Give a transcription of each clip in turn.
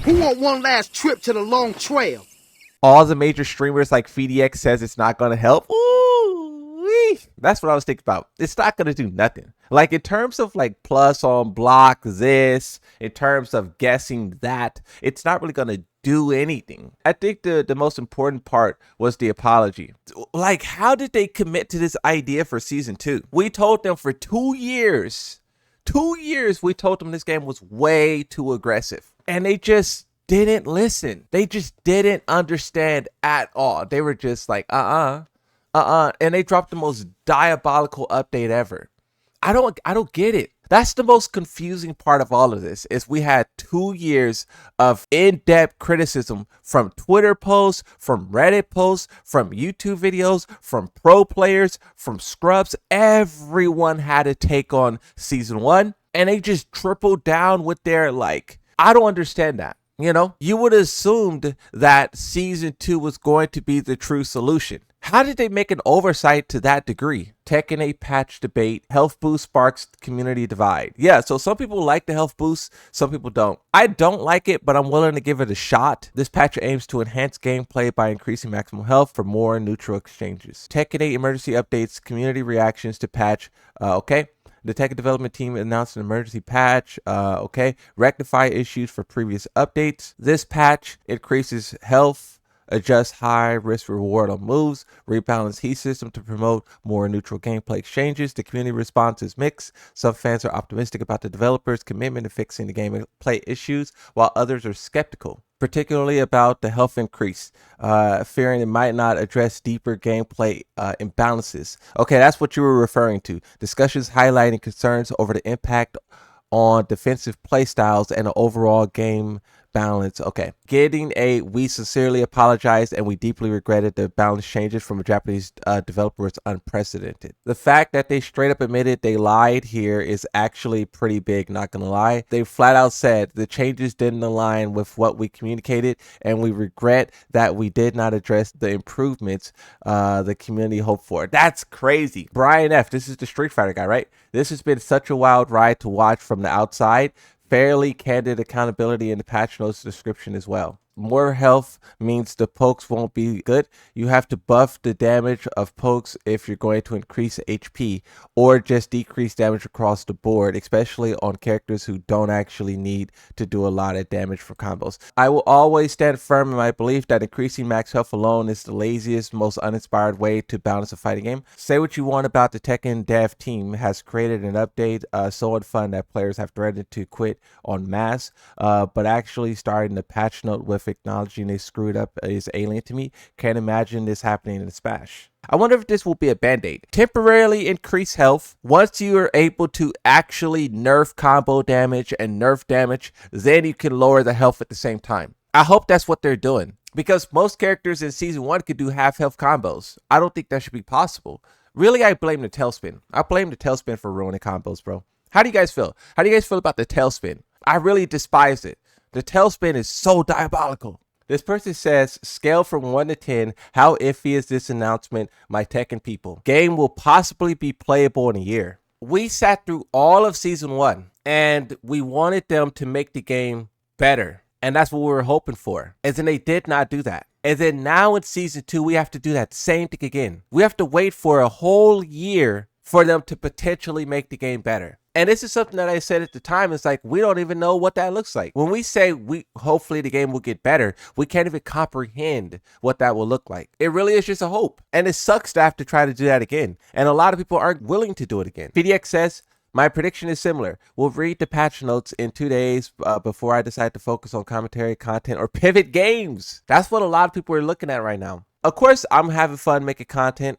Who want one last trip to the long trail? All the major streamers like FDX says it's not going to help. Ooh, that's what I was thinking about. It's not going to do nothing. Like in terms of like plus on block this, in terms of guessing that, it's not really going to do anything. I think the most important part was the apology. Like, how did they commit to this idea for season 2? We told them for 2 years. 2 years we told them this game was way too aggressive. And they just didn't listen. They just didn't understand at all. They were just like, and they dropped the most diabolical update ever. I don't get it. That's the most confusing part of all of this, is we had 2 years of in-depth criticism from Twitter posts, from Reddit posts, from YouTube videos, from pro players, from scrubs. Everyone had to take on season 1, and they just tripled down with their like, I don't understand that. You know, you would have assumed that season 2 was going to be the true solution. How did they make an oversight to that degree? Tekken 8 patch debate, health boost sparks community divide. Yeah, so some people like the health boost, some people don't. I don't like it, but I'm willing to give it a shot. This patch aims to enhance gameplay by increasing maximum health for more neutral exchanges. Tekken 8 emergency updates, community reactions to patch. Okay. The Tekken development team announced an emergency patch. Rectify issues for previous updates. This patch increases health, adjusts high risk reward on moves, rebalance heat system to promote more neutral gameplay exchanges. The community response is mixed. Some fans are optimistic about the developers' commitment to fixing the gameplay issues, while others are skeptical, particularly about the health increase, fearing it might not address deeper gameplay imbalances. Okay, that's what you were referring to. Discussions highlighting concerns over the impact on defensive playstyles and the overall game balance. Okay, we sincerely apologize and we deeply regretted the balance changes from a Japanese developer was unprecedented. The fact that they straight up admitted they lied here is actually pretty big, not gonna lie. They flat out said the changes didn't align with what we communicated, and we regret that we did not address the improvements the community hoped for. That's crazy. Brian F., this is the Street Fighter guy, right? This has been such a wild ride to watch from the outside. Fairly candid accountability in the patch notes description as well. More health means the pokes won't be good. You have to buff the damage of pokes if you're going to increase HP, or just decrease damage across the board, especially on characters who don't actually need to do a lot of damage for combos. I will always stand firm in my belief that increasing max health alone is the laziest, most uninspired way to balance a fighting game. Say what you want about the Tekken dev team has created an update so unfun that players have threatened to quit en masse, but actually starting the patch note with acknowledging they screwed up is alien to me. Can't imagine this happening in Smash. I wonder if this will be a band-aid. Temporarily increase health. Once you are able to actually nerf combo damage and nerf damage, then you can lower the health at the same time. I hope that's what they're doing, because most characters in season 1 could do half health combos. I don't think that should be possible. Really, I blame the tailspin. I blame the tailspin for ruining combos, bro. How do you guys feel? How do you guys feel about the tailspin? I really despise it. The tailspin is so diabolical. This person says, scale from 1 to 10, how iffy is this announcement, my Tekken people? Game will possibly be playable in a year. We sat through all of season 1, and we wanted them to make the game better. And that's what we were hoping for. And then they did not do that. And then now in season 2, we have to do that same thing again. We have to wait for a whole year for them to potentially make the game better. And this is something that I said at the time. It's like, we don't even know what that looks like. When we say hopefully the game will get better, we can't even comprehend what that will look like. It really is just a hope. And it sucks to have to try to do that again. And a lot of people aren't willing to do it again. PDX says, my prediction is similar. We'll read the patch notes in 2 days before I decide to focus on commentary, content, or pivot games. That's what a lot of people are looking at right now. Of course, I'm having fun making content,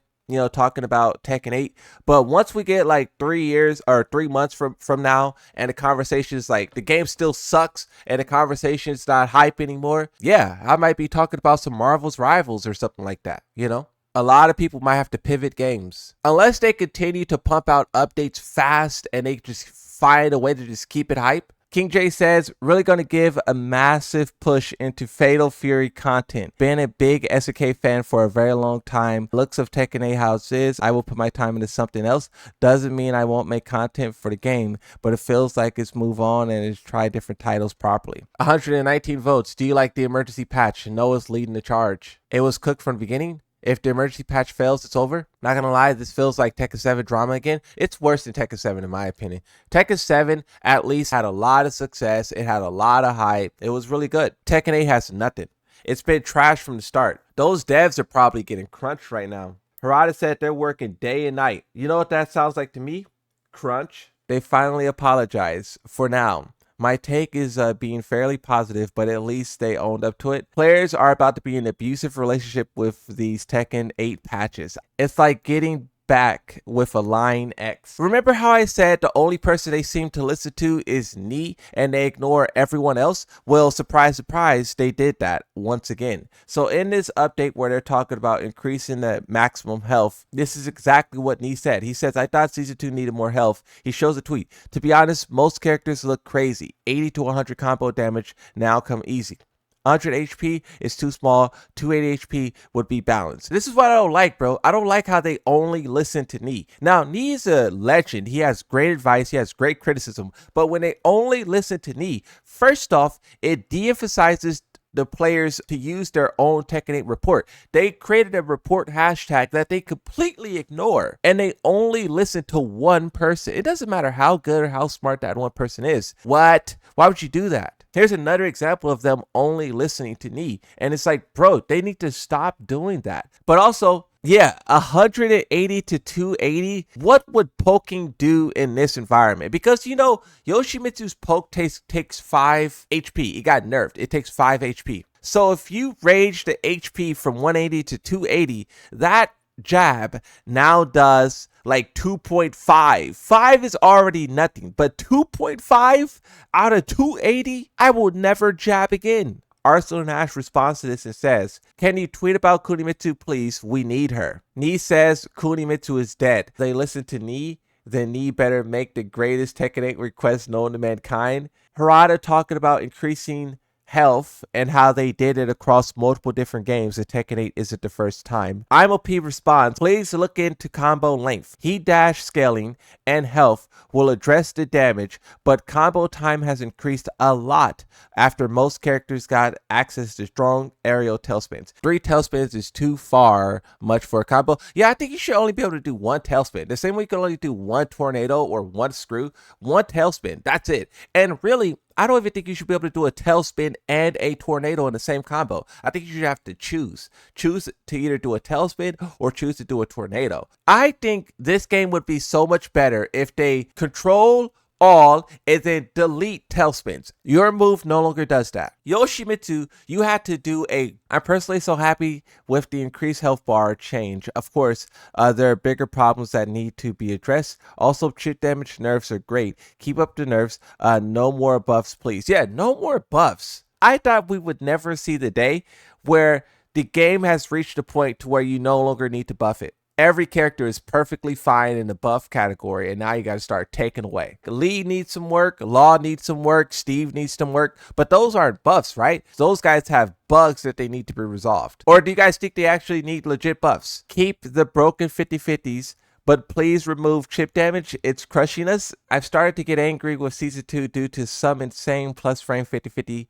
talking about Tekken 8. But once we get like 3 years or 3 months from now, and the conversation is like, the game still sucks and the conversation is not hype anymore, yeah, I might be talking about some Marvel's Rivals or something like that, A lot of people might have to pivot games. Unless they continue to pump out updates fast and they just find a way to just keep it hype, King J says, really going to give a massive push into Fatal Fury content. Been a big SNK fan for a very long time. Looks of Tekken 8 how it is. I will put my time into something else. Doesn't mean I won't make content for the game, but it feels like it's move on and it's try different titles properly. 119 votes. Do you like the emergency patch? Noah's leading the charge. It was cooked from the beginning. If the emergency patch fails, it's over. Not gonna lie, this feels like Tekken 7 drama again. It's worse than Tekken 7 in my opinion. Tekken 7 at least had a lot of success. It had a lot of hype. It was really good. Tekken 8 has nothing. It's been trash from the start. Those devs are probably getting crunched right now. Harada said they're working day and night. You know what that sounds like to me? Crunch. They finally apologize for now. My take is being fairly positive, but at least they owned up to it. Players are about to be in an abusive relationship with these Tekken 8 patches. It's like getting back with a line X. Remember how I said the only person they seem to listen to is Knee and they ignore everyone else? Well, surprise, surprise, they did that once again. So in this update where they're talking about increasing the maximum health, this is exactly what Knee said. He says, I thought Season 2 needed more health. He shows a tweet. To be honest, most characters look crazy. 80 to 100 combo damage now come easy. 100 HP is too small. 280 HP would be balanced. This is what I don't like, bro. I don't like how they only listen to Knee. Now, Knee is a legend. He has great advice. He has great criticism. But when they only listen to Knee, first off, it de-emphasizes the players to use their own Tekken 8 report. They created a report hashtag that they completely ignore, and they only listen to one person. It doesn't matter how good or how smart that one person is. What? Why would you do that? Here's another example of them only listening to Knee. And it's like, bro, they need to stop doing that. But also, yeah, 180 to 280. What would poking do in this environment? Because, you know, Yoshimitsu's poke takes 5 HP. It got nerfed. It takes 5 HP. So if you range the HP from 180 to 280, that jab now does like 2.5. 5 is already nothing, but 2.5 out of 280, I will never jab again. Arsenal Nash responds to this and says, can you tweet about Kunimitsu, please? We need her. Knee says Kunimitsu is dead. They listen to Knee, then Knee better make the greatest Tekken 8 request known to mankind. Harada talking about increasing health and how they did it across multiple different games, and Tekken 8 isn't the first time. IMOP responds, please look into combo length. Heat dash scaling and health will address the damage, but combo time has increased a lot after most characters got access to strong aerial tailspins. 3 tailspins is too far much for a combo. Yeah, I think you should only be able to do 1 tailspin. The same way you can only do 1 tornado or 1 screw, 1 tailspin. That's it. And really, I don't even think you should be able to do a tailspin and a tornado in the same combo. I think you should have to choose. Choose to either do a tailspin or choose to do a tornado. I think this game would be so much better if they control all and then delete tailspins. Your move no longer does that. Yoshimitsu, you had to do I'm personally so happy with the increased health bar change. Of course, there are bigger problems that need to be addressed. Also, chip damage nerfs are great. Keep up the nerfs. No more buffs, please. Yeah, no more buffs. I thought we would never see the day where the game has reached a point to where you no longer need to buff it. Every character is perfectly fine in the buff category, and now you got to start taking away. Lee needs some work, Law needs some work, Steve needs some work, but those aren't buffs, right? Those guys have bugs that they need to be resolved. Or do you guys think they actually need legit buffs? Keep the broken 50-50s, but please remove chip damage. It's crushing us. I've started to get angry with Season 2 due to some insane plus frame 50-50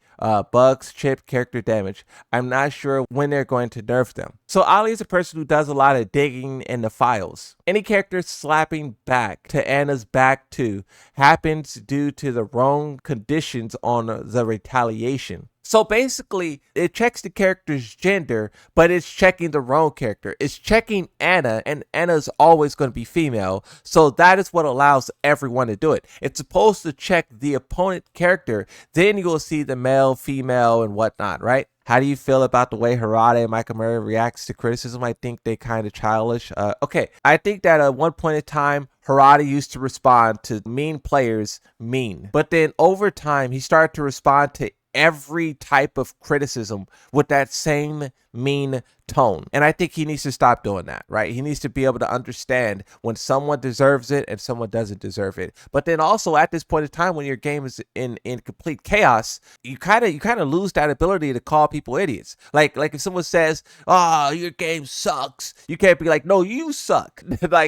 bugs, chip, character damage. I'm not sure when they're going to nerf them. So Ali is a person who does a lot of digging in the files. Any character slapping back to Anna's back too happens due to the wrong conditions on the retaliation. So basically, it checks the character's gender, but it's checking the wrong character. It's checking Anna, and Anna's always going to be female. So that is what allows everyone to do it. It's supposed to check the opponent character. Then you'll see the male, female, and whatnot, right? How do you feel about the way Harada and Michael Murray reacts to criticism? I think they kind of childish. Okay, I think that at one point in time, Harada used to respond to mean players mean. But then over time, he started to respond to every type of criticism with that same mean tone. And I think he needs to stop doing that, right? He needs to be able to understand when someone deserves it and someone doesn't deserve it. But then also at this point in time, when your game is in complete chaos, you kind of lose that ability to call people idiots. Like if someone says, "Oh, your game sucks," you can't be like, "No, you suck."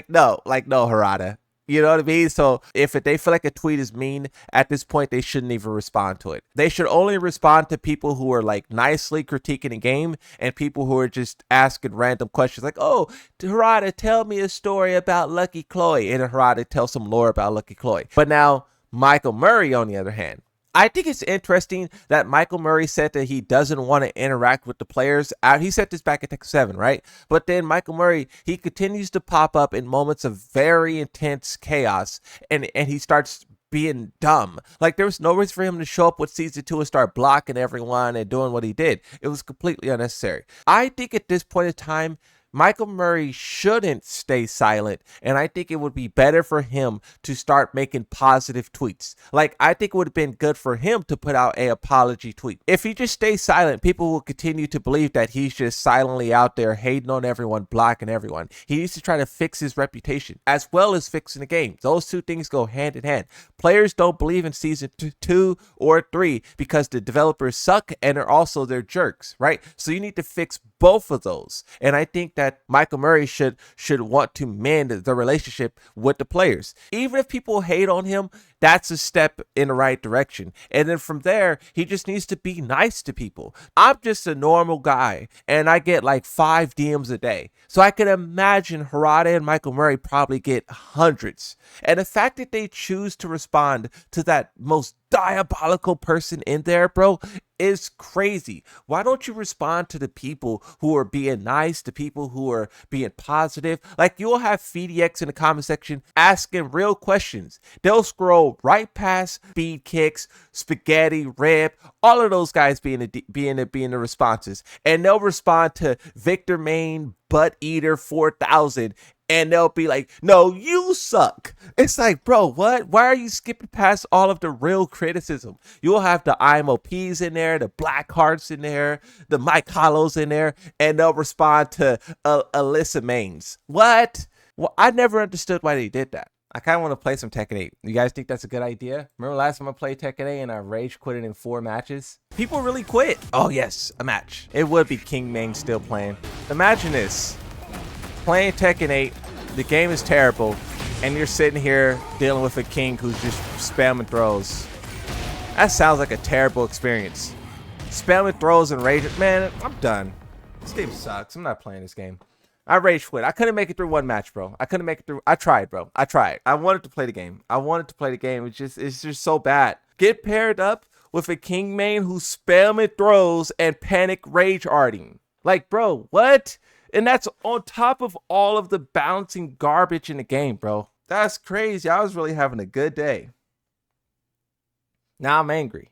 No, Harada. You know what I mean? So if they feel like a tweet is mean at this point, they shouldn't even respond to it. They should only respond to people who are like nicely critiquing a game and people who are just asking random questions like, "Oh, Harada, tell me a story about Lucky Chloe." And Harada tells some lore about Lucky Chloe. But now Michael Murray, on the other hand, I think it's interesting that Michael Murray said that he doesn't want to interact with the players. He said this back at Tekken 7, right? But then Michael Murray, he continues to pop up in moments of very intense chaos, and he starts being dumb. Like, there was no reason for him to show up with season 2 and start blocking everyone and doing what he did. It was completely unnecessary. I think at this point in time, Michael Murray shouldn't stay silent, and I think it would be better for him to start making positive tweets. Like, I think it would have been good for him to put out an apology tweet. If he just stays silent, people will continue to believe that he's just silently out there hating on everyone, blocking everyone. He needs to try to fix his reputation as well as fixing the game. Those two things go hand in hand. Players don't believe in season 2 or 3 because the developers suck and they're jerks, right? So you need to fix both of those. And I think that Michael Murray should want to mend the relationship with the players. Even if people hate on him, that's a step in the right direction. And then from there, he just needs to be nice to people. I'm just a normal guy, and I get like 5 DMs a day. So I can imagine Harada and Michael Murray probably get hundreds. And the fact that they choose to respond to that most diabolical person in there, bro, is crazy. Why don't you respond to the people who are being nice, the people who are being positive? Like, you'll have FDX in the comment section asking real questions. They'll scroll right past Speed Kicks, Spaghetti, Reb, all of those guys being the responses, and they'll respond to Victor Main, Butt Eater 4000, and they'll be like, "No, you suck." It's like, bro, what? Why are you skipping past all of the real criticism? You'll have the IMOPs in there, the Black Hearts in there, the Mike Hollows in there, and they'll respond to Alyssa Mains. What? Well, I never understood why they did that. I kind of want to play some Tekken 8. You guys think that's a good idea? Remember last time I played Tekken 8 and I rage quit it in 4 matches? People really quit. Oh yes, a match. It would be King Main still playing. Imagine this. Playing Tekken 8, the game is terrible, and you're sitting here dealing with a king who's just spamming throws. That sounds like a terrible experience. Spamming throws and rage. Man, I'm done. This game sucks. I'm not playing this game. I rage quit. I couldn't make it through 1 match, bro. I couldn't make it through. I tried, bro. I tried. I wanted to play the game. It's just so bad. Get paired up with a king main who's spamming throws and panic rage arting. Like, bro, what? And that's on top of all of the bouncing garbage in the game, bro. That's crazy. I was really having a good day. Now I'm angry.